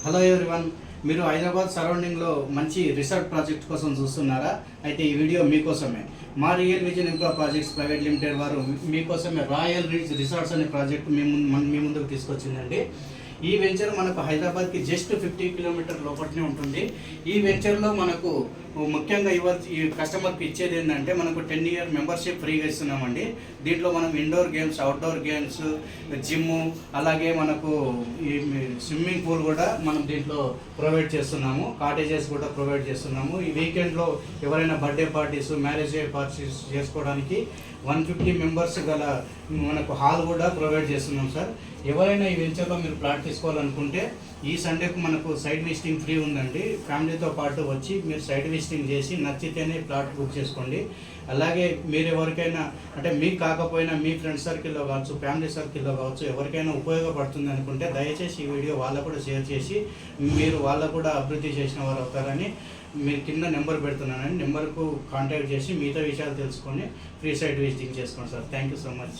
Hello everyone, మీరు హైదరాబాద్ సరౌండింగ్లో మంచి resort project కోసం చూస్తున్నారా? అయితే ఈ వీడియో మీకోసమే. మా real vision infra projects private limited వారు మీకోసమే రాయల్ రిచ్ రిసార్ట్స్ అనే ప్రాజెక్ట్ మీ ముందుకు తీసుకొచ్చిందండి. ఈ వెంచర్ మనకు హైదరాబాద్కి జస్ట్ 50 కిలోమీటర్ లోపలనే ఉంటుంది. ఈ వెంచర్లో మనకు ముఖ్యంగా ఈ కస్టమర్కి ఇచ్చేది ఏంటంటే మనకు 10 ఇయర్ మెంబర్షిప్ ఫ్రీగా ఇస్తున్నామండి. దీంట్లో మనం indoor games, outdoor games, gym, అలాగే మనకు ఈ స్విమ్మింగ్ పూల్ కూడా మనం దీంట్లో ప్రొవైడ్ చేస్తున్నాము. కాటేజెస్ కూడా ప్రొవైడ్ చేస్తున్నాము. ఈ వీకెండ్లో ఎవరైనా బర్త్డే పార్టీస్, మ్యారేజ్ పార్టీస్ చేసుకోవడానికి 150 మెంబర్స్ గల మనకు హాల్ కూడా ప్రొవైడ్ చేస్తున్నాం సార్. ఎవరైనా ఈ వెంచర్లో మీరు ప్లాట్ తీసుకోవాలనుకుంటే ఈ సండేకు మనకు సైట్ విజిటింగ్ ఫ్రీ ఉందండి. ఫ్యామిలీతో పాటు వచ్చి మీరు సైట్ విజిటింగ్ చేసి నచ్చితేనే ప్లాట్ బుక్ చేసుకోండి. అలాగే మీరు ఎవరికైనా అంటే మీకు కాకపోయినా మీ ఫ్రెండ్స్ సర్కిల్లో కావచ్చు, ఫ్యామిలీ సర్కిల్లో కావచ్చు, ఎవరికైనా ఉపయోగపడుతుంది అనుకుంటే దయచేసి ఈ వీడియో వాళ్ళకు కూడా షేర్ చేసి మీరు వాళ్ళకు కూడా అభివృద్ధి చేసిన వారు అవుతారని మీరు కింద నెంబర్ పెడుతున్నానని నెంబర్కు కాంటాక్ట్ చేసి మిగతా విషయాలు తెలుసుకొని ఫ్రీ సైట్ విజిటింగ్ చేసుకోండి sir. Thank you so much.